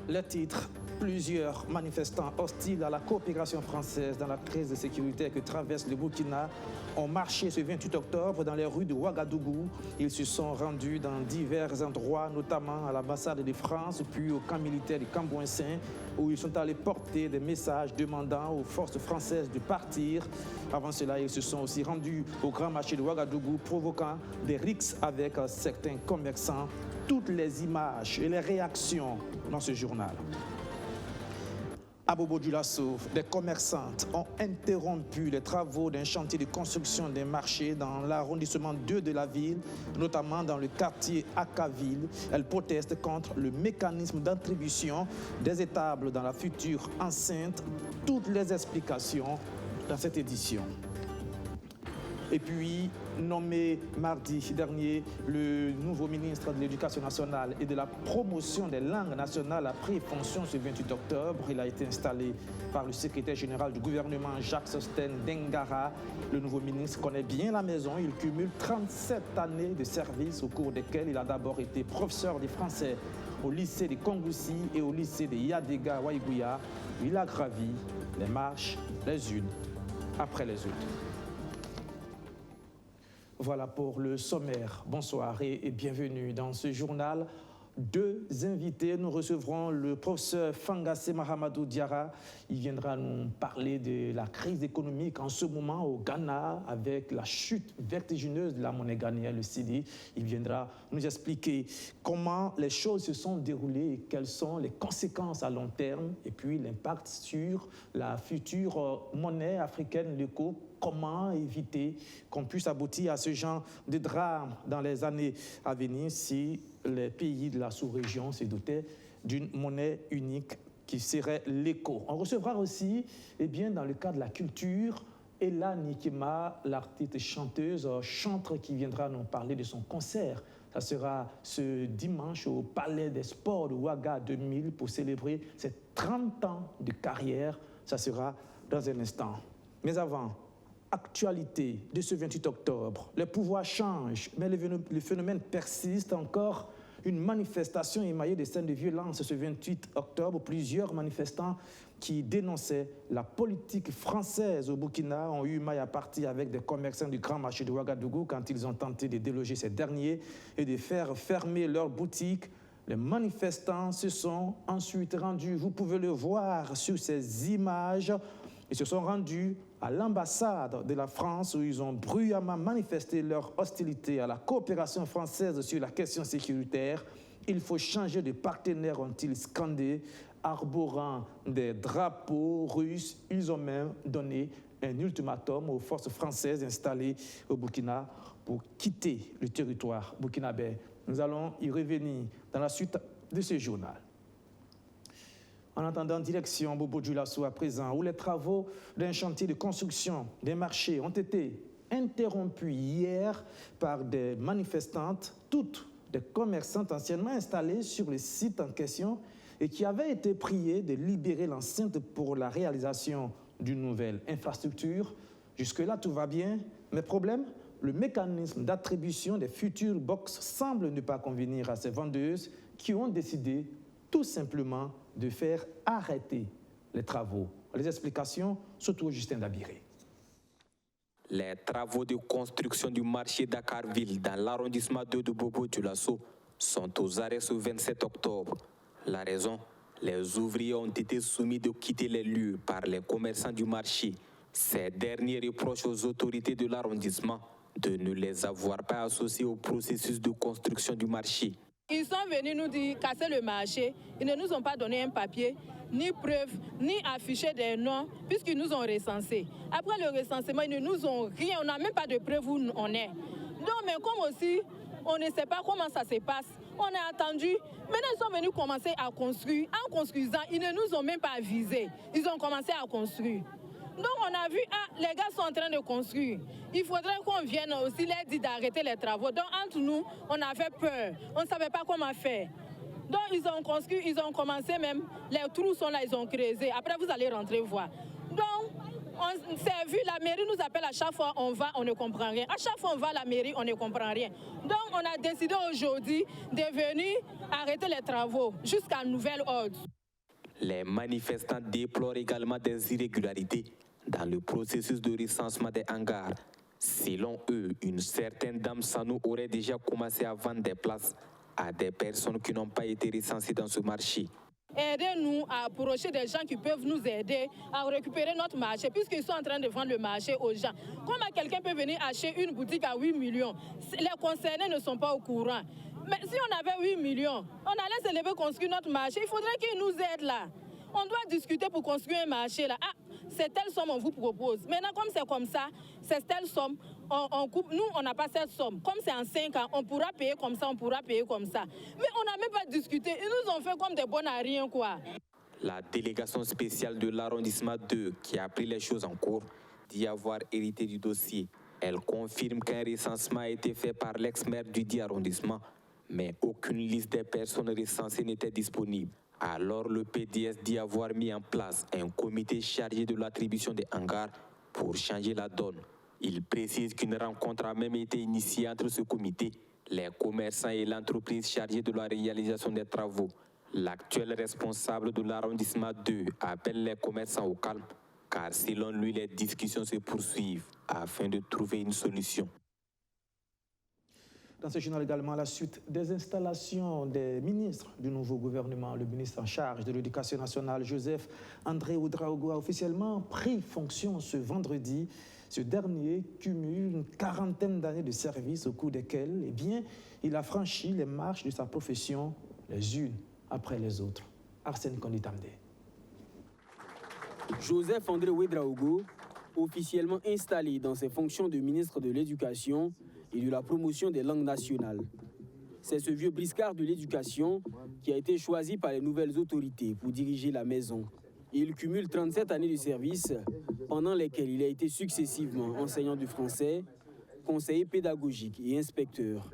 Les titres. Plusieurs manifestants hostiles à la coopération française dans la crise de sécurité que traverse le Burkina ont marché ce 28 octobre dans les rues de Ouagadougou. Ils se sont rendus dans divers endroits, notamment à l'ambassade de France, puis au camp militaire de Cambouin-Saint, où ils sont allés porter des messages demandant aux forces françaises de partir. Avant cela, ils se sont aussi rendus au grand marché de Ouagadougou, provoquant des rixes avec certains commerçants. Toutes les images et les réactions dans ce journal. À Bobo-Dioulasso, des commerçantes ont interrompu les travaux d'un chantier de construction d'un marché dans l'arrondissement 2 de la ville, notamment dans le quartier Akaville. Elles protestent contre le mécanisme d'attribution des étables dans la future enceinte. Toutes les explications dans cette édition. Et puis, nommé mardi dernier, le nouveau ministre de l'Éducation nationale et de la promotion des langues nationales a pris fonction ce 28 octobre. Il a été installé par le secrétaire général du gouvernement, Jacques Sostène Dengara. Le nouveau ministre connaît bien la maison. Il cumule 37 années de service au cours desquelles il a d'abord été professeur de français au lycée de Kongoussi et au lycée de Yadega Waïgouya. Il a gravi les marches les unes après les autres. Voilà pour le sommaire. Bonsoir et bienvenue dans ce journal. Deux invités. Nous recevrons le professeur Fangassé Mahamadou Diarra. Il viendra nous parler de la crise économique en ce moment au Ghana avec la chute vertigineuse de la monnaie ghanéenne, le cedi. Il viendra nous expliquer comment les choses se sont déroulées et quelles sont les conséquences à long terme et puis l'impact sur la future monnaie africaine, l'éco. Comment éviter qu'on puisse aboutir à ce genre de drame dans les années à venir si les pays de la sous-région se dotaient d'une monnaie unique qui serait l'éco. On recevra aussi, dans le cadre de la culture, Ella Nikema, l'artiste chanteuse, chantre qui viendra nous parler de son concert. Ça sera ce dimanche au Palais des Sports de Ouaga 2000 pour célébrer ses 30 ans de carrière. Ça sera dans un instant. Mais avant, actualité de ce 28 octobre. Les pouvoirs changent, mais le phénomène persiste encore. Une manifestation émaillée de scènes de violence ce 28 octobre. Plusieurs manifestants qui dénonçaient la politique française au Burkina ont eu maille à partir avec des commerçants du grand marché de Ouagadougou quand ils ont tenté de déloger ces derniers et de faire fermer leurs boutiques. Les manifestants se sont ensuite rendus, vous pouvez le voir sur ces images, ils se sont rendus à l'ambassade de la France où ils ont bruyamment manifesté leur hostilité à la coopération française sur la question sécuritaire. Il faut changer de partenaire, ont-ils scandé, arborant des drapeaux russes. Ils ont même donné un ultimatum aux forces françaises installées au Burkina pour quitter le territoire burkinabé. Nous allons y revenir dans la suite de ce journal. En attendant, direction Bobo-Dioulasso à présent, où les travaux d'un chantier de construction des marchés ont été interrompus hier par des manifestantes, toutes des commerçantes anciennement installées sur le site en question et qui avaient été priées de libérer l'enceinte pour la réalisation d'une nouvelle infrastructure. Jusque-là, tout va bien, mais problème, le mécanisme d'attribution des futures box semble ne pas convenir à ces vendeuses qui ont décidé tout simplement de faire arrêter les travaux. Les explications, surtout Justin Dabiré. Les travaux de construction du marché Dakarville dans l'arrondissement 2 de Bobo-Dioulasso sont aux arrêts ce 27 octobre. La raison, les ouvriers ont été soumis de quitter les lieux par les commerçants du marché. Ces derniers reprochent aux autorités de l'arrondissement de ne les avoir pas associés au processus de construction du marché. Ils sont venus nous dire casser le marché. Ils ne nous ont pas donné un papier, ni preuve, ni affiché des noms, puisqu'ils nous ont recensés. Après le recensement, ils ne nous ont rien. On n'a même pas de preuve où on est. Donc, mais comme aussi, on ne sait pas comment ça se passe, on a attendu. Maintenant, ils sont venus commencer à construire. En construisant, ils ne nous ont même pas avisés. Ils ont commencé à construire. Donc on a vu, les gars sont en train de construire. Il faudrait qu'on vienne aussi leur dire d'arrêter les travaux. Donc entre nous, on avait peur. On ne savait pas comment faire. Donc ils ont construit, ils ont commencé même. Les trous sont là, ils ont creusé. Après vous allez rentrer voir. Donc On s'est vu, la mairie nous appelle à chaque fois, on va, on ne comprend rien. À chaque fois, on va à la mairie, on ne comprend rien. Donc, on a décidé aujourd'hui de venir arrêter les travaux jusqu'à nouvel ordre. Les manifestants déplorent également des irrégularités dans le processus de recensement des hangars. Selon eux, une certaine dame Sanou aurait déjà commencé à vendre des places à des personnes qui n'ont pas été recensées dans ce marché. Aidez-nous à approcher des gens qui peuvent nous aider à récupérer notre marché, puisqu'ils sont en train de vendre le marché aux gens. Comment quelqu'un peut venir acheter une boutique à 8 millions? Les concernés ne sont pas au courant. Mais si on avait 8 millions, on allait se lever construire notre marché. Il faudrait qu'ils nous aident là. On doit discuter pour construire un marché là. Ah, c'est telle somme on vous propose. Maintenant, comme c'est comme ça, c'est telle somme, on coupe. Nous, on n'a pas cette somme. Comme c'est en 5 ans, on pourra payer comme ça, on pourra payer comme ça. Mais on n'a même pas discuté. Ils nous ont fait comme des bonnes à rien, quoi. La délégation spéciale de l'arrondissement 2, qui a appris les choses en cours, dit avoir hérité du dossier. Elle confirme qu'un recensement a été fait par l'ex-maire du dit arrondissement, mais aucune liste des personnes recensées n'était disponible. Alors le PDS dit avoir mis en place un comité chargé de l'attribution des hangars pour changer la donne. Il précise qu'une rencontre a même été initiée entre ce comité, les commerçants et l'entreprise chargée de la réalisation des travaux. L'actuel responsable de l'arrondissement 2 appelle les commerçants au calme, car selon lui, les discussions se poursuivent afin de trouver une solution. Dans ce journal également, la suite des installations des ministres du nouveau gouvernement. Le ministre en charge de l'Éducation nationale, Joseph André Ouedraogo, a officiellement pris fonction ce vendredi. Ce dernier cumule une quarantaine d'années de service au cours desquelles il a franchi les marches de sa profession les unes après les autres. Arsène Konditamde. Joseph André Ouedraogo, officiellement installé dans ses fonctions de ministre de l'Éducation et de la promotion des langues nationales. C'est ce vieux briscard de l'éducation qui a été choisi par les nouvelles autorités pour diriger la maison. Il cumule 37 années de service, pendant lesquelles il a été successivement enseignant du français, conseiller pédagogique et inspecteur.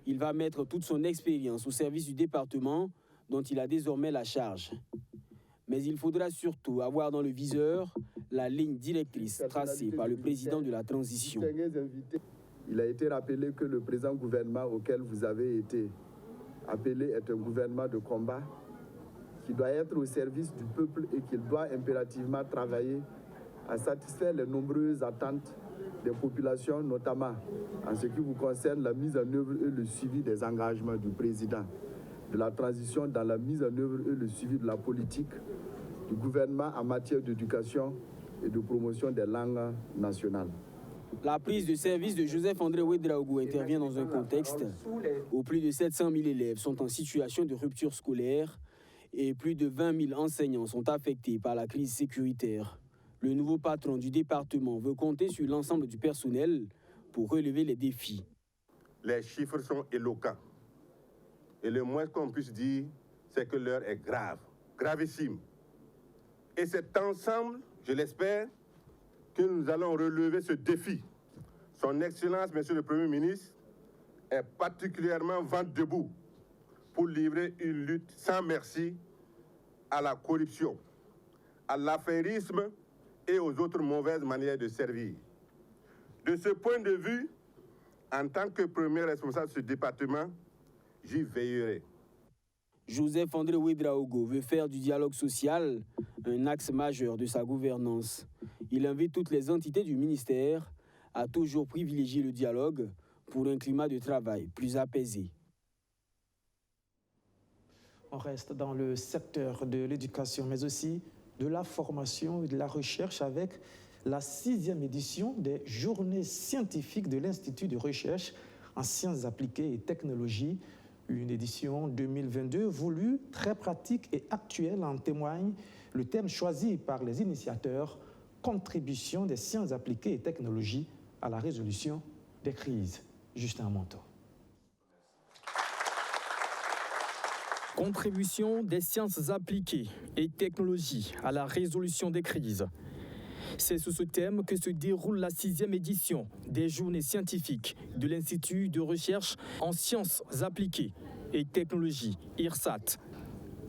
Il va mettre toute son expérience au service du département dont il a désormais la charge. Mais il faudra surtout avoir dans le viseur la ligne directrice tracée par le président de la transition. Il a été rappelé que le présent gouvernement auquel vous avez été appelé est un gouvernement de combat qui doit être au service du peuple et qu'il doit impérativement travailler à satisfaire les nombreuses attentes des populations, notamment en ce qui vous concerne la mise en œuvre et le suivi des engagements du président de la transition dans la mise en œuvre et le suivi de la politique du gouvernement en matière d'éducation et de promotion des langues nationales. La prise de service de Joseph André Ouedraogo intervient dans un contexte où plus de 700 000 élèves sont en situation de rupture scolaire et plus de 20 000 enseignants sont affectés par la crise sécuritaire. Le nouveau patron du département veut compter sur l'ensemble du personnel pour relever les défis. Les chiffres sont éloquents. Et le moins qu'on puisse dire, c'est que l'heure est grave, gravissime. Et c'est ensemble, je l'espère, que nous allons relever ce défi. Son Excellence, Monsieur le Premier ministre, est particulièrement vent debout pour livrer une lutte sans merci à la corruption, à l'affairisme et aux autres mauvaises manières de servir. De ce point de vue, en tant que premier responsable de ce département, j'y veillerai. Joseph André Ouedraogo veut faire du dialogue social un axe majeur de sa gouvernance. Il invite toutes les entités du ministère à toujours privilégier le dialogue pour un climat de travail plus apaisé. On reste dans le secteur de l'éducation, mais aussi de la formation et de la recherche avec la 6e édition des Journées scientifiques de l'Institut de recherche en sciences appliquées et technologies. Une édition 2022 voulue, très pratique et actuelle, en témoigne le thème choisi par les initiateurs, contribution des sciences appliquées et technologies à la résolution des crises. Justin Monteau. Contribution des sciences appliquées et technologies à la résolution des crises. C'est sous ce thème que se déroule la 6e édition des Journées scientifiques de l'Institut de recherche en sciences appliquées et technologies, IRSAT.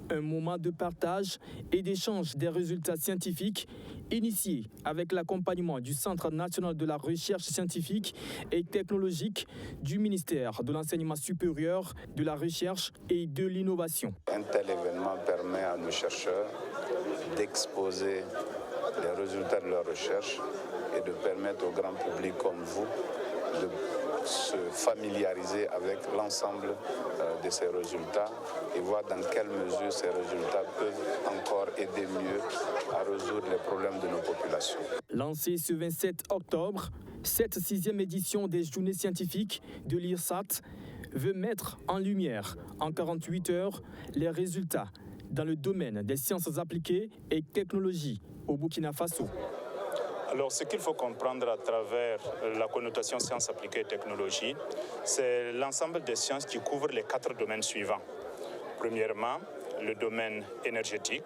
Un moment de partage et d'échange des résultats scientifiques initié avec l'accompagnement du Centre national de la recherche scientifique et technologique du ministère de l'Enseignement supérieur, de la recherche et de l'innovation. Un tel événement permet à nos chercheurs d'exposer les résultats de leur recherche et de permettre au grand public comme vous de se familiariser avec l'ensemble de ces résultats et voir dans quelle mesure ces résultats peuvent encore aider mieux à résoudre les problèmes de nos populations. Lancée ce 27 octobre, cette 6e édition des Journées scientifiques de l'IRSAT veut mettre en lumière en 48 heures les résultats dans le domaine des sciences appliquées et technologies au Burkina Faso. Alors, ce qu'il faut comprendre à travers la connotation sciences appliquées et technologies, c'est l'ensemble des sciences qui couvrent les 4 domaines suivants. Premièrement, le domaine énergétique.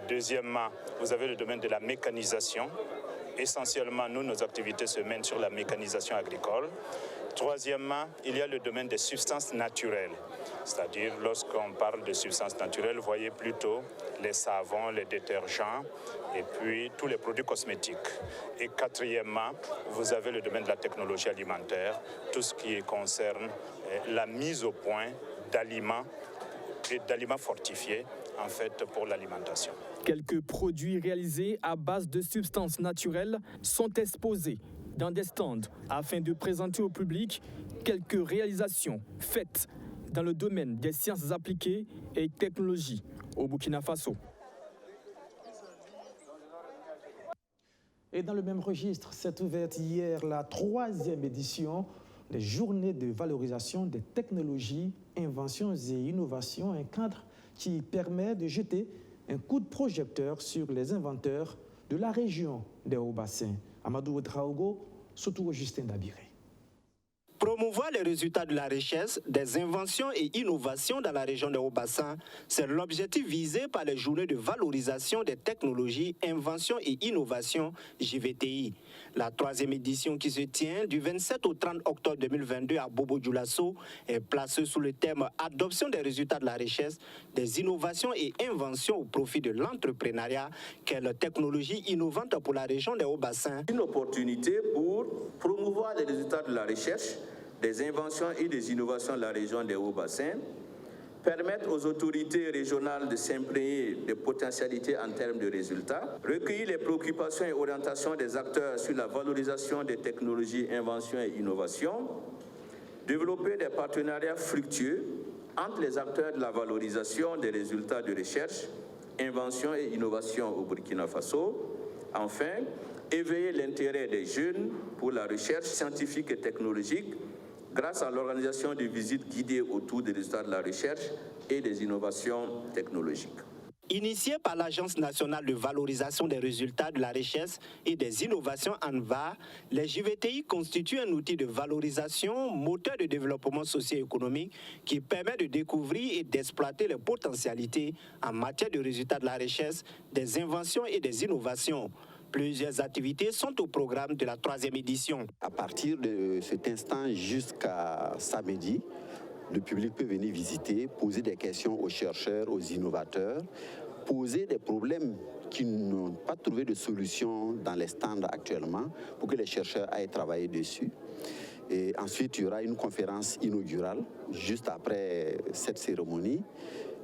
Deuxièmement, vous avez le domaine de la mécanisation. Essentiellement, nos activités se mènent sur la mécanisation agricole. Troisièmement, il y a le domaine des substances naturelles. C'est-à-dire, lorsqu'on parle de substances naturelles, voyez plutôt les savons, les détergents et puis tous les produits cosmétiques. Et quatrièmement, vous avez le domaine de la technologie alimentaire, tout ce qui concerne la mise au point d'aliments et d'aliments fortifiés, en fait, pour l'alimentation. Quelques produits réalisés à base de substances naturelles sont exposés dans des stands afin de présenter au public quelques réalisations faites dans le domaine des sciences appliquées et technologies au Burkina Faso. Et dans le même registre, s'est ouverte hier la 3e édition des Journées de valorisation des technologies, inventions et innovations, un cadre qui permet de jeter un coup de projecteur sur les inventeurs de la région des Hauts-Bassins. Amadou Ouedraogo, surtout Justin Dabiré. Promouvoir les résultats de la richesse, des inventions et innovations dans la région des Hauts-Bassins, c'est l'objectif visé par les journées de valorisation des technologies, inventions et innovations JVTI. La 3e édition qui se tient du 27 au 30 octobre 2022 à Bobo-Dioulasso est placée sous le thème « Adoption des résultats de la richesse, des innovations et inventions au profit de l'entrepreneuriat ». Quelle technologie innovante pour la région des Hauts-Bassins? Une opportunité pour promouvoir les résultats de la recherche, des inventions et des innovations de la région des Hauts-Bassins, permettre aux autorités régionales de s'imprégner des potentialités en termes de résultats, recueillir les préoccupations et orientations des acteurs sur la valorisation des technologies, inventions et innovations, développer des partenariats fructueux entre les acteurs de la valorisation des résultats de recherche, inventions et innovations au Burkina Faso, enfin, éveiller l'intérêt des jeunes pour la recherche scientifique et technologique grâce à l'organisation de visites guidées autour des résultats de la recherche et des innovations technologiques. Initié par l'Agence nationale de valorisation des résultats de la recherche et des innovations ANVA, les JVTI constituent un outil de valorisation, moteur de développement socio-économique qui permet de découvrir et d'exploiter les potentialités en matière de résultats de la recherche, des inventions et des innovations. Plusieurs activités sont au programme de la 3e édition. À partir de cet instant jusqu'à samedi, le public peut venir visiter, poser des questions aux chercheurs, aux innovateurs, poser des problèmes qui n'ont pas trouvé de solution dans les stands actuellement pour que les chercheurs aillent travailler dessus. Et ensuite, il y aura une conférence inaugurale juste après cette cérémonie.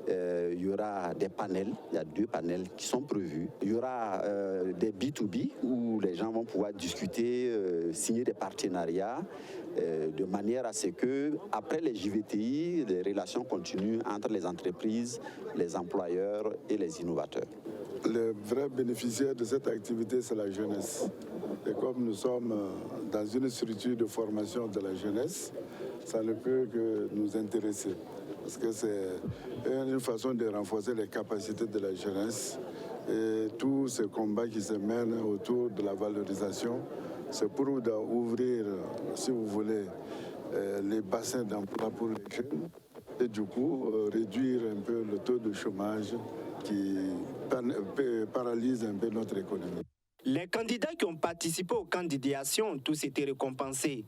Il y aura des panels, il y a 2 panels qui sont prévus. Il y aura des B2B où les gens vont pouvoir discuter, signer des partenariats de manière à ce que, après les JVTI, les relations continuent entre les entreprises, les employeurs et les innovateurs. Le vrai bénéficiaire de cette activité, c'est la jeunesse. Et comme nous sommes dans une structure de formation de la jeunesse, ça ne peut que nous intéresser. Parce que c'est une façon de renforcer les capacités de la jeunesse. Et tous ces combats qui se mènent autour de la valorisation, c'est pour ouvrir, si vous voulez, les bassins d'emploi pour les jeunes. Et du coup, réduire un peu le taux de chômage qui paralyse un peu notre économie. Les candidats qui ont participé aux candidations ont tous été récompensés.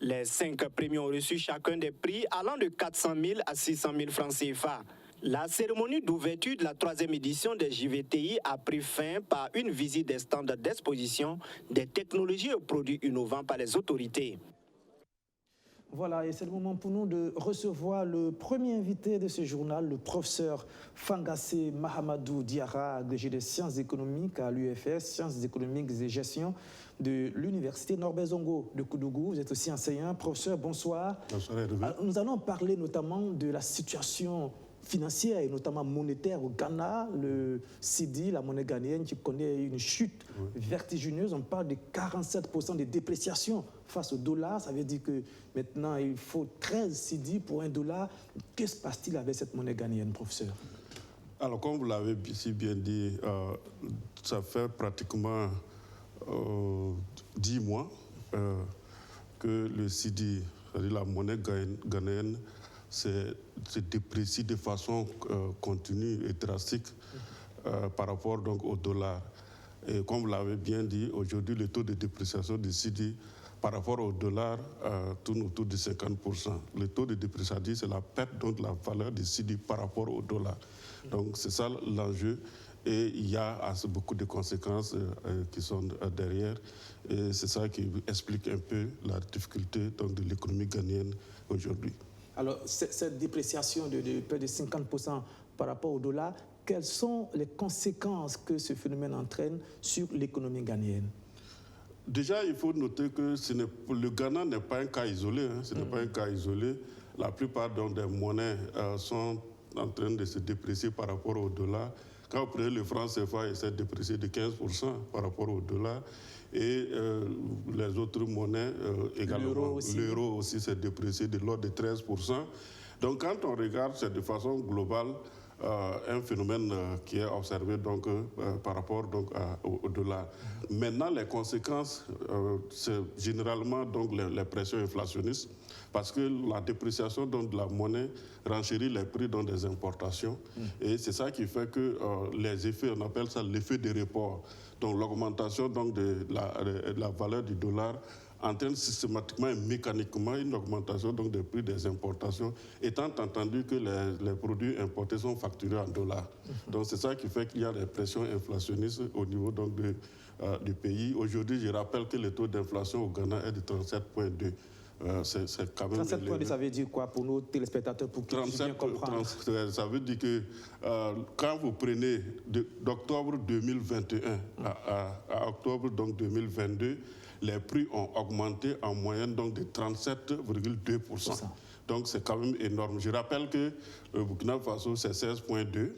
Les 5 premiers ont reçu chacun des prix allant de 400 000 à 600 000 francs CFA. La cérémonie d'ouverture de la 3e édition des JVTI a pris fin par une visite des stands d'exposition des technologies et produits innovants par les autorités. Voilà, et c'est le moment pour nous de recevoir le premier invité de ce journal, le professeur Fangassé Mahamadou Diarra, agrégé des sciences économiques à l'UFS, sciences économiques et gestion de l'Université Norbert Zongo de Koudougou. Vous êtes aussi enseignant. Professeur, bonsoir. Bonsoir, Hervé. Nous allons parler notamment de la situation financière et notamment monétaire au Ghana, le CEDI, la monnaie ghanéenne, qui connaît une chute vertigineuse. On parle de 47% de dépréciation face au dollar. Ça veut dire que maintenant, il faut 13 CEDI pour $1. Que se passe-t-il avec cette monnaie ghanéenne, professeur? Alors, comme vous l'avez si bien dit, ça fait pratiquement 10 mois que le CEDI, c'est-à-dire la monnaie ghanéenne, se déprécie de façon continue et drastique par rapport donc, au dollar. Et comme vous l'avez bien dit, aujourd'hui, le taux de dépréciation du CEDI par rapport au dollar tourne autour de 50%. Le taux de dépréciation, c'est la perte donc, de la valeur du CEDI par rapport au dollar. Donc c'est ça l'enjeu. Et il y a beaucoup de conséquences qui sont derrière. Et c'est ça qui explique un peu la difficulté donc, de l'économie ghanéenne aujourd'hui. Alors, cette dépréciation de près de 50% par rapport au dollar, quelles sont les conséquences que ce phénomène entraîne sur l'économie ghanéenne? Déjà, il faut noter que le Ghana n'est pas un cas isolé. Ce n'est pas un cas isolé. La plupart donc, des monnaies sont en train de se déprécier par rapport au dollar. Quand vous prenez le franc CFA, il s'est déprécié de 15% par rapport au dollar. Et les autres monnaies également. L'euro aussi s'est déprécié de l'ordre de 13%. Donc quand on regarde, c'est de façon globale un phénomène qui est observé donc, par rapport donc, au dollar. Maintenant, les conséquences, c'est généralement donc, les pressions inflationnistes, parce que la dépréciation donc, de la monnaie renchérit les prix donc, des importations. Et c'est ça qui fait que les effets, on appelle ça l'effet de report. Donc l'augmentation donc, de la valeur du dollar entraîne systématiquement et mécaniquement une augmentation donc, des prix des importations, étant entendu que les produits importés sont facturés en dollars. Donc c'est ça qui fait qu'il y a des pressions inflationnistes au niveau donc, du pays. Aujourd'hui, je rappelle que le taux d'inflation au Ghana est de 37,2. C'est quand même 37,2, ça veut dire quoi pour nos téléspectateurs, pour qu'ils puissent bien comprendre? Ça veut dire que quand vous prenez d'octobre 2021 à octobre donc, 2022, les prix ont augmenté en moyenne donc, de 37,2%. Donc c'est quand même énorme. Je rappelle que le Burkina Faso, c'est 16,2%.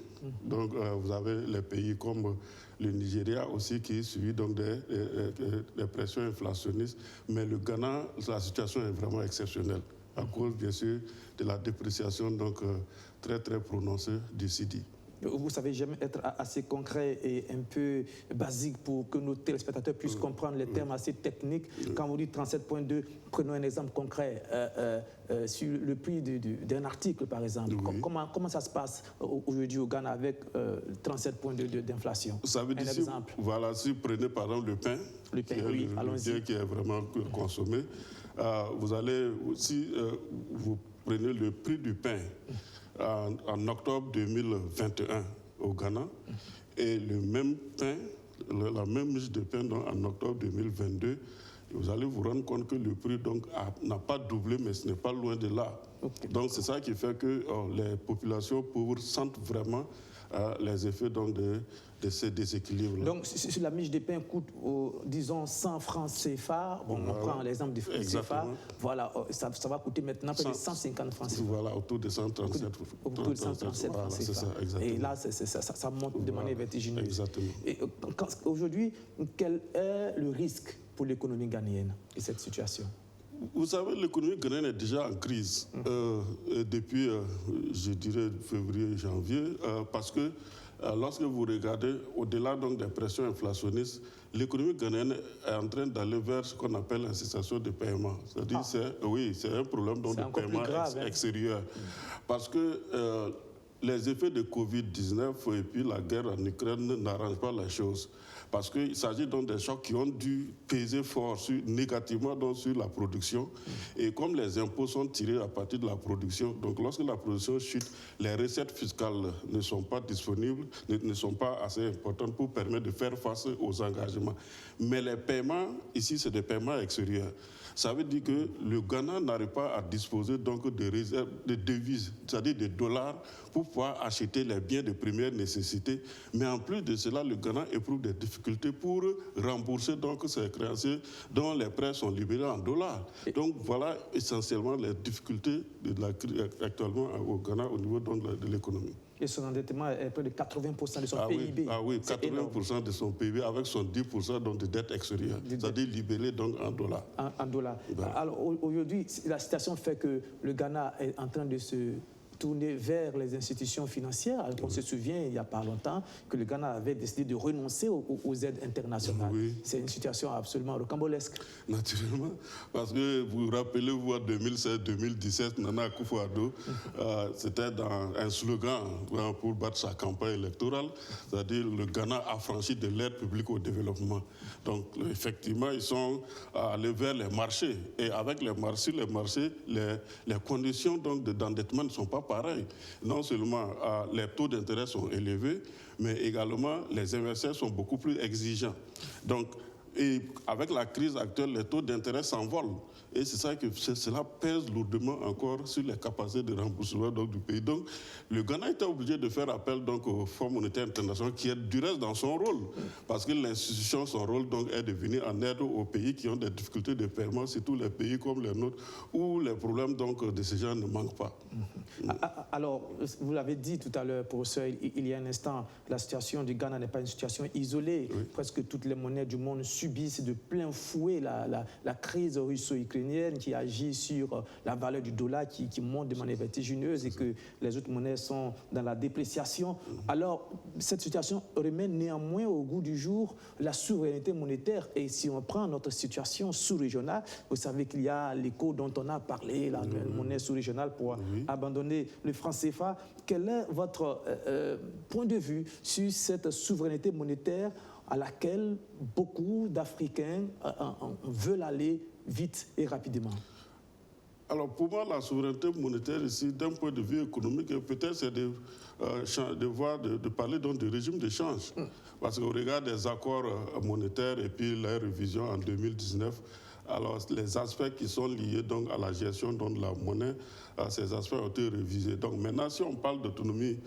Donc vous avez les pays comme le Nigeria aussi qui subit donc des pressions inflationnistes. Mais le Ghana, la situation est vraiment exceptionnelle à cause bien sûr de la dépréciation donc, très très prononcée du CEDI. Vous savez jamais être assez concret et un peu basique pour que nos téléspectateurs puissent comprendre les termes assez techniques. Quand vous dites 37,2, prenons un exemple concret sur le prix d'un article, par exemple. Comment ça se passe aujourd'hui au Ghana avec 37,2 d'inflation? Ça veut dire, voilà, si vous prenez par exemple le pain, qui est vraiment consommé, vous allez aussi, vous prenez le prix du pain en octobre 2021 au Ghana, et le même pain, la même miche de pain en octobre 2022, vous allez vous rendre compte que le prix n'a pas doublé, mais ce n'est pas loin de là. Donc c'est ça qui fait que les populations pauvres sentent vraiment les effets donc, de ces déséquilibres. Donc si la miche de pain coûte, disons, 100 francs CFA, on prend l'exemple du franc CFA, voilà, ça va coûter maintenant près de 150 francs CFA. Voilà, autour de 137 francs. Autour de 137 francs CFA. Et là, ça monte de manière vertigineuse. Exactement. Aujourd'hui, quel est le risque pour l'économie ghanéenne de cette situation? Vous savez, l'économie ghanéenne est déjà en crise depuis, je dirais, février, janvier, parce que lorsque vous regardez, au-delà donc des pressions inflationnistes, l'économie ghanéenne est en train d'aller vers ce qu'on appelle la cessation de paiement. C'est-à-dire, c'est un problème donc, de paiement extérieur. Parce que les effets de Covid-19 et puis la guerre en Ukraine n'arrangent pas la chose. Parce qu'il s'agit donc des chocs qui ont dû peser fort négativement donc sur la production. Et comme les impôts sont tirés à partir de la production, donc lorsque la production chute, les recettes fiscales ne sont pas disponibles, ne sont pas assez importantes pour permettre de faire face aux engagements. Mais les paiements, ici, c'est des paiements extérieurs. Ça veut dire que le Ghana n'arrive pas à disposer donc de réserves de devises, c'est-à-dire de dollars, pour pouvoir acheter les biens de première nécessité. Mais en plus de cela, le Ghana éprouve des difficultés pour rembourser donc ses créanciers dont les prêts sont libérés en dollars. Donc voilà essentiellement les difficultés de la crise actuellement au Ghana au niveau donc de l'économie. Et son endettement est près de 80% de son PIB. Oui, 80% de son PIB avec son 10% donc de dette extérieure, c'est-à-dire libellé donc en dollars. En dollars. Alors aujourd'hui, la situation fait que le Ghana est en train de se tourner vers les institutions financières. On se souvient, il n'y a pas longtemps, que le Ghana avait décidé de renoncer aux aides internationales. Oui. C'est une situation absolument rocambolesque. Naturellement, parce que vous vous rappelez, vous, en 2016-2017, Nana Akufo-Addo, c'était dans un slogan pour battre sa campagne électorale, c'est-à-dire le Ghana affranchi de l'aide publique au développement. Donc, effectivement, ils sont allés vers les marchés. Et avec les marchés, les conditions d'endettement ne sont pas pareil. Non seulement les taux d'intérêt sont élevés, mais également les investisseurs sont beaucoup plus exigeants. Donc, et avec la crise actuelle, les taux d'intérêt s'envolent. Et c'est ça que cela pèse lourdement encore sur les capacités de remboursement donc, du pays. Donc, le Ghana était obligé de faire appel donc, au Fonds monétaire international qui est du reste dans son rôle. Parce que l'institution, son rôle donc, est de venir en aide aux pays qui ont des difficultés de paiement, surtout les pays comme les nôtres, où les problèmes donc, de ces gens ne manquent pas. Alors, vous l'avez dit tout à l'heure, professeur, il y a un instant, la situation du Ghana n'est pas une situation isolée. Oui. Presque toutes les monnaies du monde subissent de plein fouet la crise russo-ukrainienne qui agit sur la valeur du dollar qui monte de manière vertigineuse et que les autres monnaies sont dans la dépréciation. Alors, cette situation remet néanmoins au goût du jour la souveraineté monétaire. Et si on prend notre situation sous-régionale, vous savez qu'il y a l'écho dont on a parlé, la monnaie sous-régionale pour abandonner le franc CFA. Quel est votre point de vue sur cette souveraineté monétaire à laquelle beaucoup d'Africains veulent aller vite et rapidement? Alors pour moi, la souveraineté monétaire ici, d'un point de vue économique, peut-être c'est de parler donc de régime d'échange. Parce qu'au regard des accords monétaires et puis la révision en 2019, alors les aspects qui sont liés donc à la gestion donc, de la monnaie, ces aspects ont été révisés. Donc maintenant, si on parle d'autonomie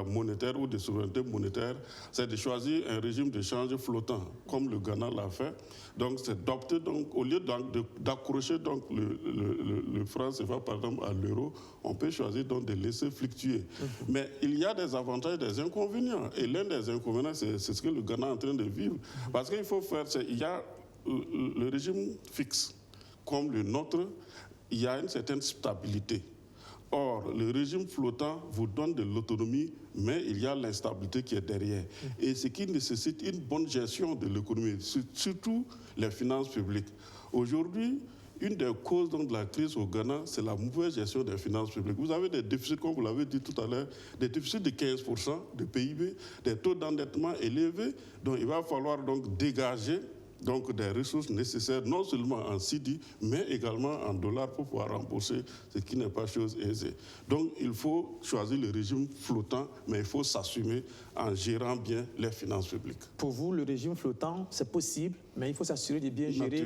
monétaire ou de souveraineté monétaire, c'est de choisir un régime d'échange flottant, comme le Ghana l'a fait. Donc c'est d'opter, donc, au lieu d'accrocher donc, le franc CFA par exemple à l'euro, on peut choisir donc de laisser fluctuer. Mais il y a des avantages et des inconvénients. Et l'un des inconvénients, c'est ce que le Ghana est en train de vivre. Parce qu'il faut faire, il y a le régime fixe, comme le nôtre, il y a une certaine stabilité. Or, le régime flottant vous donne de l'autonomie, mais il y a l'instabilité qui est derrière. Et ce qui nécessite une bonne gestion de l'économie, surtout les finances publiques. Aujourd'hui, une des causes donc, de la crise au Ghana, c'est la mauvaise gestion des finances publiques. Vous avez des déficits, comme vous l'avez dit tout à l'heure, des déficits de 15% de PIB, des taux d'endettement élevés. Donc, il va falloir donc dégager donc des ressources nécessaires, non seulement en cedi, mais également en dollars pour pouvoir rembourser, ce qui n'est pas chose aisée. Donc, il faut choisir le régime flottant, mais il faut s'assumer en gérant bien les finances publiques. Pour vous, le régime flottant, c'est possible, mais il faut s'assurer de bien gérer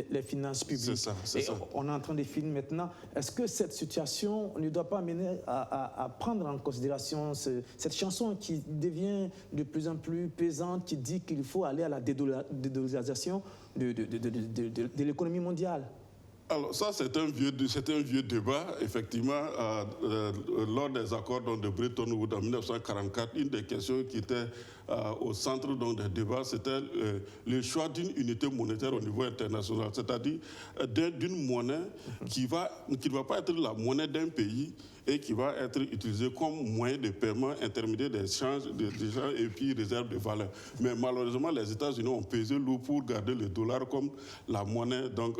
les finances publiques. C'est ça. On est en train de finir maintenant. Est-ce que cette situation ne doit pas amener à prendre en considération cette chanson qui devient de plus en plus pesante, qui dit qu'il faut aller à la dédollarisation de l'économie mondiale? Alors ça, c'est un vieux débat. Effectivement, lors des accords de Bretton Woods en 1944, une des questions qui était au centre donc, des débats, c'était le choix d'une unité monétaire au niveau international, c'est-à-dire d'une monnaie qui ne va pas être la monnaie d'un pays et qui va être utilisée comme moyen de paiement intermédiaire d'échange et puis réserve de valeur. Mais malheureusement, les États-Unis ont pesé lourd pour garder le dollar comme la monnaie. Donc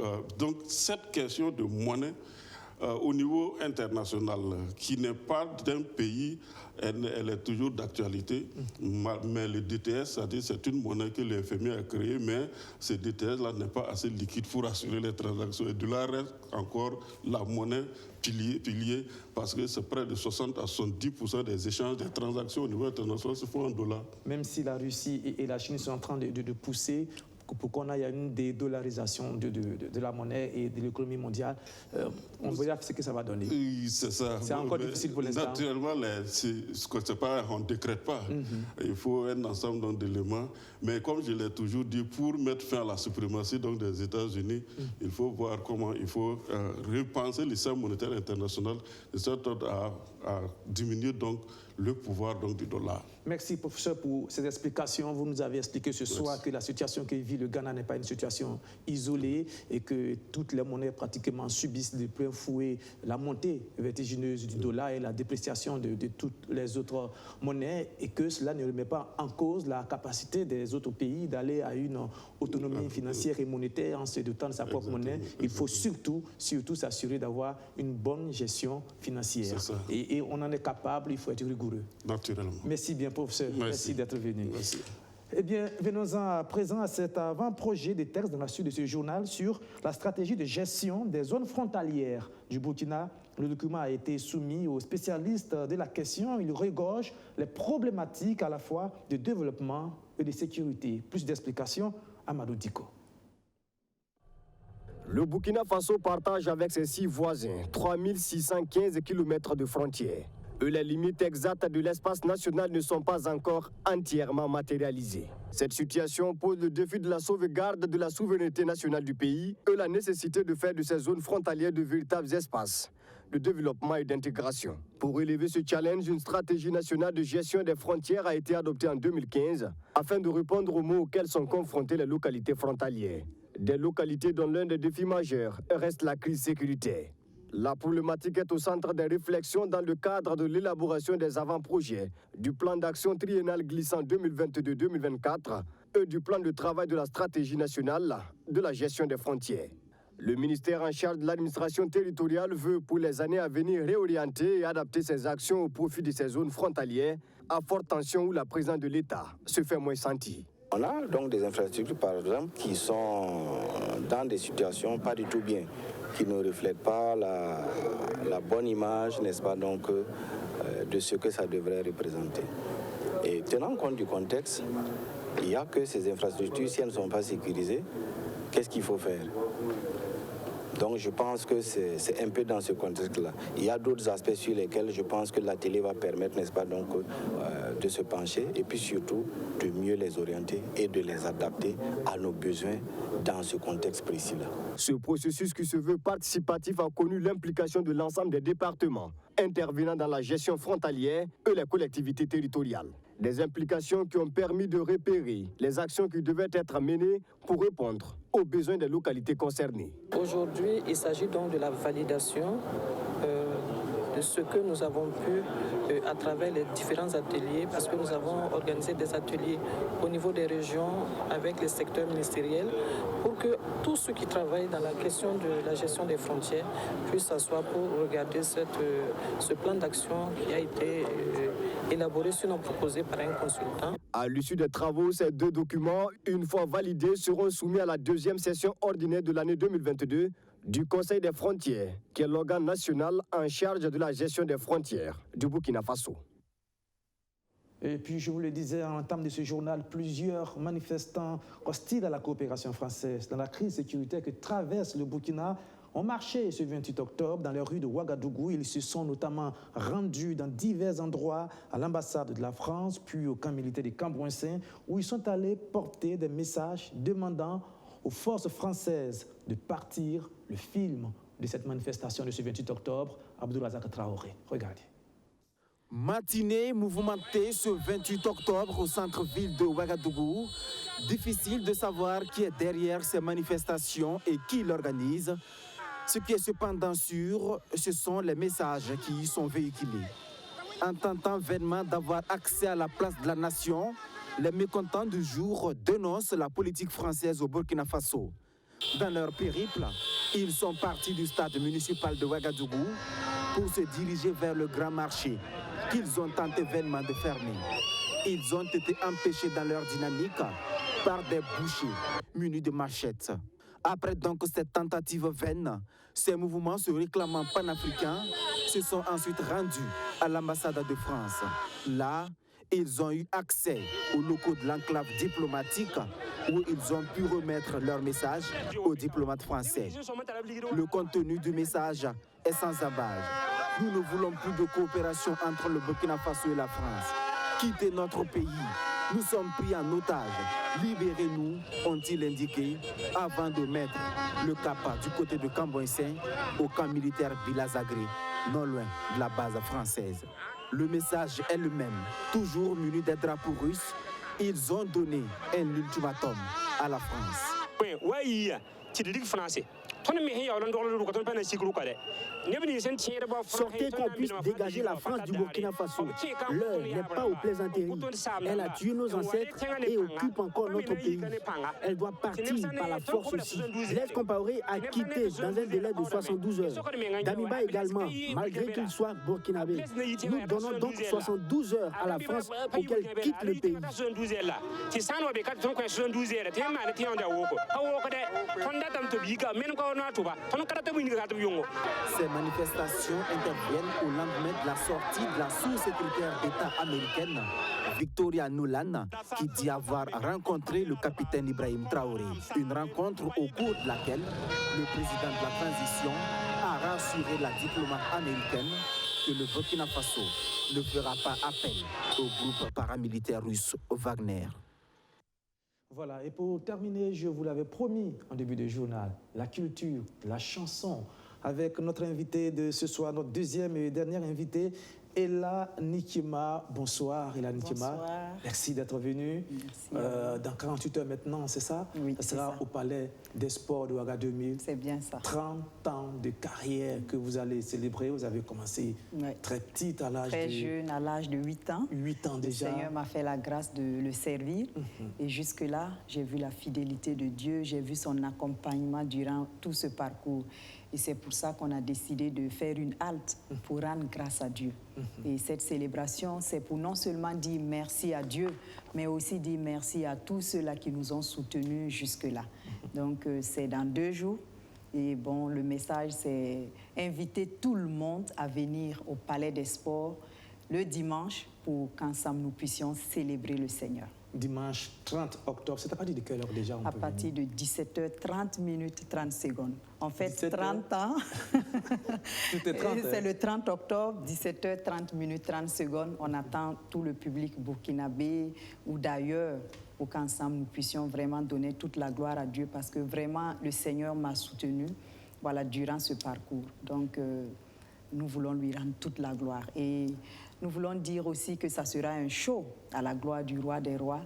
cette question de monnaie au niveau international, qui n'est pas d'un pays, elle est toujours d'actualité. Mais le DTS, c'est-à-dire c'est une monnaie que le FMI a créée, mais ce DTS-là n'est pas assez liquide pour assurer les transactions. Et de là reste encore la monnaie pilier, parce que c'est près de 60 à 70% des échanges, des transactions au niveau international se font en dollars. Même si la Russie et la Chine sont en train de pousser pour qu'on aille à une dédollarisation de la monnaie et de l'économie mondiale, on verra ce que ça va donner. Oui, c'est ça. C'est encore difficile pour l'instant. Naturellement, on ne décrète pas. Il faut un ensemble d'éléments. Mais comme je l'ai toujours dit, pour mettre fin à la suprématie des États-Unis, il faut voir comment il faut repenser le système monétaire international de sorte à diminuer donc le pouvoir du dollar. Merci, professeur, pour ces explications. Vous nous avez expliqué ce soir que la situation que vit le Ghana n'est pas une situation isolée et que toutes les monnaies pratiquement subissent de plein fouet la montée vertigineuse du dollar et la dépréciation de toutes les autres monnaies, et que cela ne remet pas en cause la capacité des autres pays d'aller à une autonomie financière et monétaire en se dotant de sa propre monnaie. Il faut surtout s'assurer d'avoir une bonne gestion financière. Et on en est capable, il faut être rigoureux. Naturellement. Merci bien, professeur. Merci d'être venu. Merci. Eh bien, venons-en à présent à cet avant-projet des textes dans la suite de ce journal sur la stratégie de gestion des zones frontalières du Burkina. Le document a été soumis aux spécialistes de la question. Il regorge les problématiques à la fois de développement et de sécurité. Plus d'explications, Amadou Diko. Le Burkina Faso partage avec ses 6 voisins 3615 km de frontières. Les limites exactes de l'espace national ne sont pas encore entièrement matérialisées. Cette situation pose le défi de la sauvegarde de la souveraineté nationale du pays et la nécessité de faire de ces zones frontalières de véritables espaces de développement et d'intégration. Pour relever ce challenge, une stratégie nationale de gestion des frontières a été adoptée en 2015 afin de répondre aux maux auxquels sont confrontées les localités frontalières. Des localités dont l'un des défis majeurs reste la crise sécuritaire. La problématique est au centre des réflexions dans le cadre de l'élaboration des avant-projets du plan d'action triennal glissant 2022-2024 et du plan de travail de la stratégie nationale de la gestion des frontières. Le ministère en charge de l'administration territoriale veut pour les années à venir réorienter et adapter ses actions au profit de ces zones frontalières à forte tension où la présence de l'État se fait moins sentir. On a donc des infrastructures, par exemple, qui sont dans des situations pas du tout bien, qui ne reflètent pas la bonne image, n'est-ce pas, donc, de ce que ça devrait représenter. Et tenant compte du contexte, il n'y a que ces infrastructures, si elles ne sont pas sécurisées, qu'est-ce qu'il faut faire? Donc je pense que c'est un peu dans ce contexte-là. Il y a d'autres aspects sur lesquels je pense que la télé va permettre, n'est-ce pas, donc, de se pencher et puis surtout de mieux les orienter et de les adapter à nos besoins dans ce contexte précis-là. Ce processus qui se veut participatif a connu l'implication de l'ensemble des départements intervenant dans la gestion frontalière et les collectivités territoriales. Des implications qui ont permis de repérer les actions qui devaient être menées pour répondre aux besoins des localités concernées. Aujourd'hui, il s'agit donc de la validation de ce que nous avons pu à travers les différents ateliers, parce que nous avons organisé des ateliers au niveau des régions avec les secteurs ministériels pour que tous ceux qui travaillent dans la question de la gestion des frontières puissent s'asseoir pour regarder ce plan d'action qui a été élaboré, sinon proposé par un consultant. À l'issue des travaux, ces 2 documents, une fois validés, seront soumis à la 2e session ordinaire de l'année 2022 du Conseil des frontières, qui est l'organe national en charge de la gestion des frontières du Burkina Faso. Et puis, je vous le disais en entame de ce journal, plusieurs manifestants hostiles à la coopération française dans la crise sécuritaire que traverse le Burkina ont marché ce 28 octobre dans les rues de Ouagadougou. Ils se sont notamment rendus dans divers endroits, à l'ambassade de la France, puis au camp militaire de Cambrouensin, où ils sont allés porter des messages demandant aux forces françaises de partir. Le film de cette manifestation de ce 28 octobre, Abdoulazak Traoré. Regardez. Matinée mouvementée ce 28 octobre au centre-ville de Ouagadougou. Difficile de savoir qui est derrière ces manifestations et qui l'organise. Ce qui est cependant sûr, ce sont les messages qui y sont véhiculés. En tentant vainement d'avoir accès à la place de la nation, les mécontents du jour dénoncent la politique française au Burkina Faso. Dans leur périple, ils sont partis du stade municipal de Ouagadougou pour se diriger vers le grand marché qu'ils ont tenté vainement de fermer. Ils ont été empêchés dans leur dynamique par des bouchers munis de machettes. Après donc cette tentative vaine, ces mouvements se réclamant panafricains se sont ensuite rendus à l'ambassade de France. Là, ils ont eu accès aux locaux de l'enclave diplomatique où ils ont pu remettre leur message aux diplomates français. Le contenu du message est sans ambages. Nous ne voulons plus de coopération entre le Burkina Faso et la France. Quittez notre pays. Nous sommes pris en otage. Libérez-nous, ont-ils indiqué, avant de mettre le cap du côté de Camboïsen au camp militaire Bilazagré, non loin de la base française. Le message est le même. Toujours munis des drapeaux russes, ils ont donné un ultimatum à la France. Sortez qu'on puisse dégager la France du Burkina Faso. L'heure n'est pas aux plaisanteries. Elle a tué nos ancêtres et occupe encore notre pays. Elle doit partir par la force aussi. Blaise Compaoré a quitté dans un délai de 72 heures. Damiba également, malgré qu'il soit burkinabé. Nous donnons donc 72 heures à la France pour qu'elle quitte le pays. Ces manifestations interviennent au lendemain de la sortie de la sous-secrétaire d'État américaine, Victoria Nuland, qui dit avoir rencontré le capitaine Ibrahim Traoré. Une rencontre au cours de laquelle le président de la transition a rassuré la diplomate américaine que le Burkina Faso ne fera pas appel au groupe paramilitaire russe Wagner. Voilà, et pour terminer, je vous l'avais promis en début de journal, la culture, la chanson, avec notre invité de ce soir, notre deuxième et dernière invité, Ella Nikima. Bonsoir, Ella Nikima. Bonsoir. Merci d'être venue. Dans 48 heures maintenant, c'est ça? Oui, ça sera au Palais des Sports de Ouaga 2000. C'est bien ça. 30 ans de carrière que vous allez célébrer. Vous avez commencé très petite, à l'âge très jeune, à l'âge de 8 ans. 8 ans déjà. Le Seigneur m'a fait la grâce de le servir. Et jusque-là, j'ai vu la fidélité de Dieu, j'ai vu son accompagnement durant tout ce parcours. Et c'est pour ça qu'on a décidé de faire une halte pour rendre grâce à Dieu. Et cette célébration, c'est pour non seulement dire merci à Dieu, mais aussi dire merci à tous ceux-là qui nous ont soutenus jusque-là. Donc, c'est dans 2 jours. Et bon, le message, c'est inviter tout le monde à venir au Palais des Sports le dimanche pour qu'ensemble nous puissions célébrer le Seigneur. Dimanche 30 octobre, c'est à partir de quelle heure déjà? À partir de 17h30 minutes 30 secondes. En fait, 30 ans. C'est le 30 octobre, 17h30 minutes 30 secondes. On attend tout le public burkinabé ou d'ailleurs pour qu'ensemble nous puissions vraiment donner toute la gloire à Dieu parce que vraiment le Seigneur m'a soutenu durant ce parcours. Donc nous voulons lui rendre toute la gloire. Et nous voulons dire aussi que ça sera un show à la gloire du roi des rois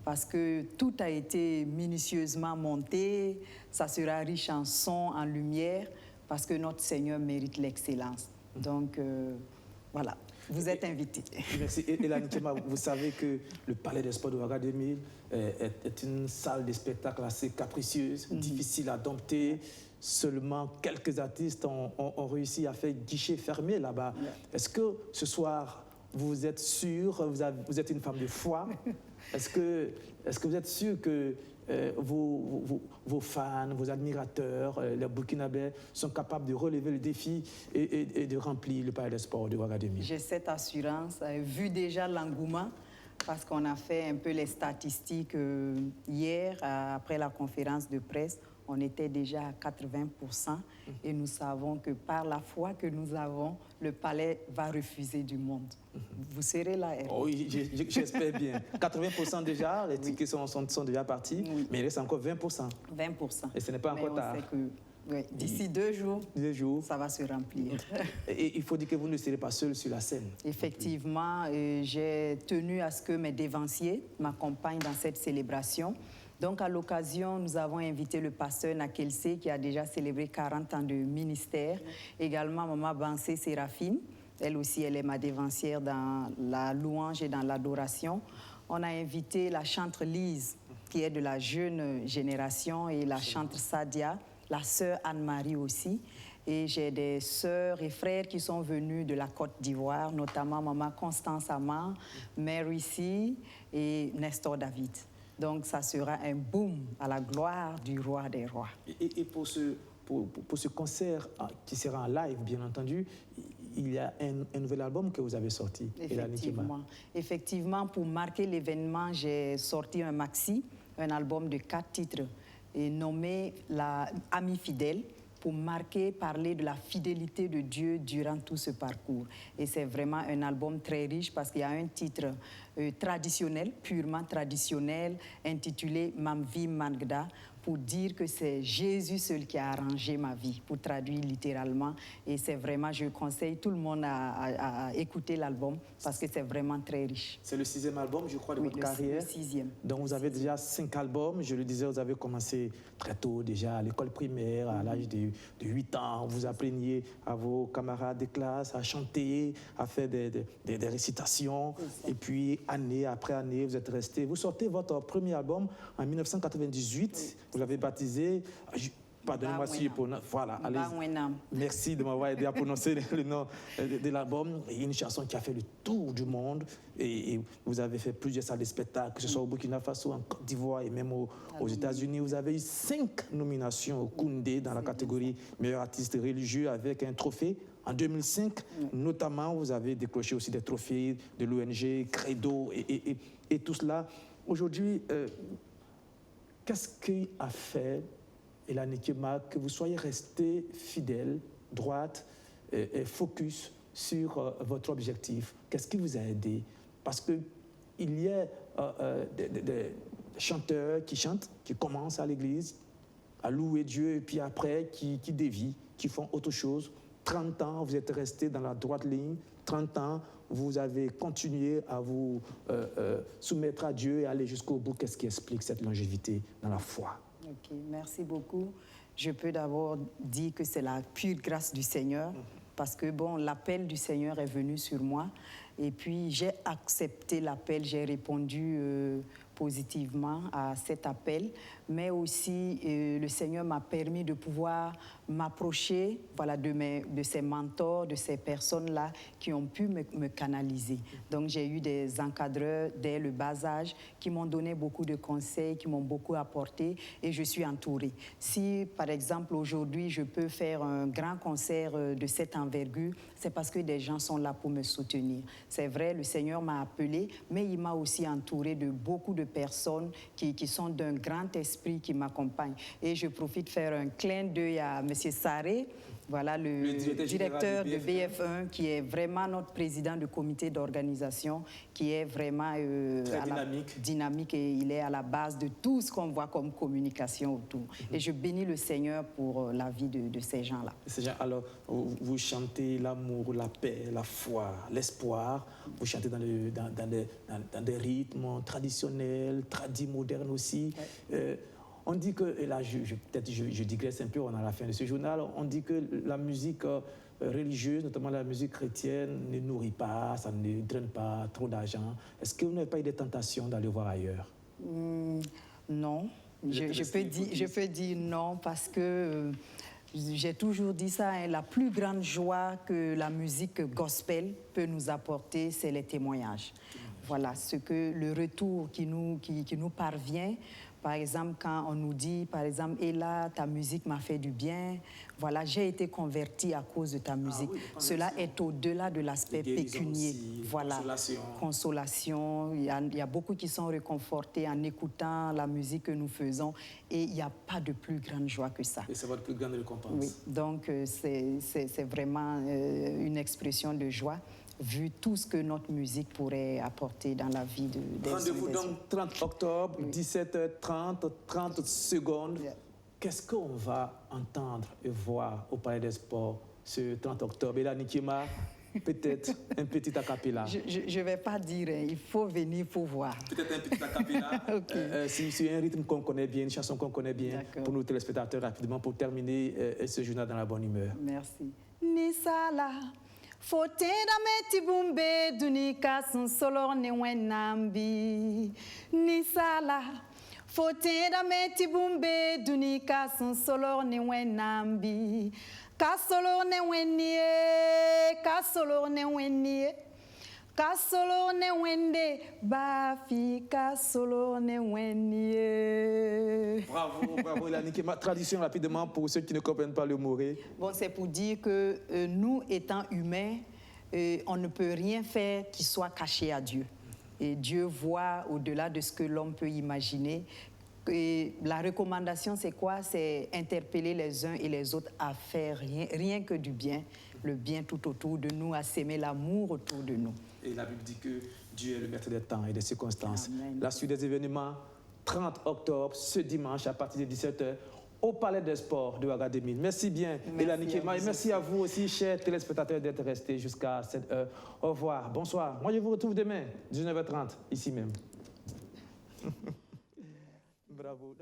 parce que tout a été minutieusement monté, ça sera riche en son, en lumière, parce que notre Seigneur mérite l'excellence. Donc, voilà, vous êtes invités. Merci. Ella Nikima, vous savez que le Palais des Sports de Ouaga 2000 est une salle de spectacle assez capricieuse, difficile à dompter. Seulement quelques artistes ont réussi à faire guichet fermé là-bas. Est-ce que ce soir, vous êtes sûr, vous êtes une femme de foi, est-ce que vous êtes sûr que vos fans, vos admirateurs, les Burkinabés sont capables de relever le défi et de remplir le Palais des Sports de Ouaga 2000? J'ai cette assurance, vu déjà l'engouement, parce qu'on a fait un peu les statistiques hier, après la conférence de presse. On était déjà à 80% et nous savons que par la foi que nous avons, le palais va refuser du monde. Vous serez là, Hervé. Oui, j'espère bien. 80% déjà, les tickets sont déjà partis, mais il reste encore 20%. 20%. Et ce n'est pas encore tard. D'ici 2 jours, ça va se remplir. Et il faut dire que vous ne serez pas seul sur la scène. Effectivement, j'ai tenu à ce que mes dévanciers m'accompagnent dans cette célébration. Donc, à l'occasion, nous avons invité le pasteur Nakelse, qui a déjà célébré 40 ans de ministère. Également, Maman Bansé Séraphine. Elle aussi, elle est ma dévancière dans la louange et dans l'adoration. on a invité la chantre Lise, qui est de la jeune génération, et la chantre Sadia, la sœur Anne-Marie aussi. Et j'ai des sœurs et frères qui sont venus de la Côte d'Ivoire, notamment maman Constance Amar, Mary C. et Nestor David. Donc ça sera un boom à la gloire du roi des rois. Et pour ce concert qui sera en live, bien entendu, il y a un nouvel album que vous avez sorti. Effectivement, pour marquer l'événement, j'ai sorti un maxi, un album de 4 titres, et nommé Ami fidèle, pour parler de la fidélité de Dieu durant tout ce parcours. Et c'est vraiment un album très riche parce qu'il y a un titre traditionnel, purement traditionnel, intitulé Mamvi Mangda, pour dire que c'est Jésus seul qui a arrangé ma vie, pour traduire littéralement. Et c'est vraiment, je conseille tout le monde à écouter l'album parce que c'est vraiment très riche. C'est le 6e album, je crois, de votre carrière. Le 6e. Donc vous avez déjà 5 albums. Je le disais, vous avez commencé très tôt déjà à l'école primaire, à l'âge de 8 ans. Vous appreniez à vos camarades de classe à chanter, à faire des récitations. Et puis, année après année, vous êtes resté. Vous sortez votre premier album en 1998. Vous l'avez baptisé, pardonnez-moi si voilà, allez. Merci de m'avoir aidé à prononcer le nom de l'album. Une chanson qui a fait le tour du monde et vous avez fait plusieurs salles de spectacle, que ce soit au Burkina Faso, en Côte d'Ivoire et même aux États-Unis. Vous avez eu 5 nominations au Koundé dans la catégorie meilleur artiste religieux avec un trophée. En 2005, notamment, vous avez décroché aussi des trophées de l'ONG Credo et tout cela. Aujourd'hui, qu'est-ce qui a fait, Elanie Kema, que vous soyez restée fidèle, droite et focus sur votre objectif? Qu'est-ce qui vous a aidé? Parce qu'il y a des chanteurs qui chantent, qui commencent à l'église, à louer Dieu, et puis après, qui dévient, qui font autre chose. 30 ans, vous êtes resté dans la droite ligne. 30 ans, vous avez continué à vous soumettre à Dieu et aller jusqu'au bout. Qu'est-ce qui explique cette longévité dans la foi? Ok, merci beaucoup. Je peux d'abord dire que c'est la pure grâce du Seigneur, parce que bon, l'appel du Seigneur est venu sur moi, et puis j'ai accepté l'appel, j'ai répondu positivement à cet appel, mais aussi le Seigneur m'a permis de pouvoir m'approcher, voilà, de ces mentors, de ces personnes-là qui ont pu me canaliser. Donc j'ai eu des encadreurs dès le bas âge qui m'ont donné beaucoup de conseils, qui m'ont beaucoup apporté, et je suis entourée. Si, par exemple, aujourd'hui, je peux faire un grand concert de cette envergure, c'est parce que des gens sont là pour me soutenir. C'est vrai, le Seigneur m'a appelé, mais il m'a aussi entourée de beaucoup de personnes qui sont d'un grand esprit, qui m'accompagnent. Et je profite de faire un clin d'œil à M. Sarré, voilà, le directeur de BF1, qui est vraiment notre président du comité d'organisation, qui est vraiment dynamique et il est à la base de tout ce qu'on voit comme communication autour. Et je bénis le Seigneur pour la vie de ces gens-là. Alors, vous chantez l'amour, la paix, la foi, l'espoir. Vous chantez dans des rythmes traditionnels, modernes aussi. Ouais. On dit que, et là peut-être je digresse un peu, on est à la fin de ce journal, on dit que la musique religieuse, notamment la musique chrétienne, ne nourrit pas, ça ne draine pas trop d'argent. Est-ce que vous n'avez pas eu des tentations d'aller voir ailleurs? Non, je peux dire non parce que j'ai toujours dit ça, hein, la plus grande joie que la musique gospel peut nous apporter, c'est les témoignages. Voilà, le retour qui nous parvient. Par exemple, quand on nous dit, par exemple, Ella, ta musique m'a fait du bien, voilà, j'ai été convertie à cause de ta musique. Cela est au-delà de l'aspect pécunier. Aussi, voilà, consolation. Il y a beaucoup qui sont réconfortés en écoutant la musique que nous faisons et il n'y a pas de plus grande joie que ça. Et c'est votre plus grande récompense. Oui, donc c'est vraiment une expression de joie, vu tout ce que notre musique pourrait apporter dans la vie des Rendez-vous donc 30 octobre, 17h30, 30 secondes. Yeah. Qu'est-ce qu'on va entendre et voir au Palais des Sports ce 30 octobre? Elanie Kema, peut-être un petit a cappella. Je ne vais pas dire, il faut venir pour voir. Peut-être un petit a cappella. Okay. C'est un rythme qu'on connaît bien, une chanson qu'on connaît bien. Pour nos téléspectateurs, rapidement, pour terminer ce journal dans la bonne humeur. Merci. Nisala. Fotenda meti bumbe dunika solo ne wenambi nisala. Fotenda meti bumbe dunika solo ne wenambi. Kasolo ne wenie, kasolo ne wenie. Kasolo ne wende, bafi kasolo ne wenie. Bravo, bravo, Elani. Ma tradition rapidement pour ceux qui ne comprennent pas le moré. Bon, c'est pour dire que nous, étant humains, on ne peut rien faire qui soit caché à Dieu. Et Dieu voit au-delà de ce que l'homme peut imaginer. Et la recommandation, c'est quoi? C'est interpeller les uns et les autres à faire rien que du bien, le bien tout autour de nous, à s'aimer l'amour autour de nous. Et la Bible dit que Dieu est le maître des temps et des circonstances. Amen. La suite des événements, 30 octobre, ce dimanche, à partir de 17h, au Palais des Sports de Ouagadougou. Merci bien, Elani Kema. Et merci à vous aussi, chers téléspectateurs, d'être restés jusqu'à cette heure. Au revoir, bonsoir. Moi, je vous retrouve demain, 19h30, ici même. Bravo.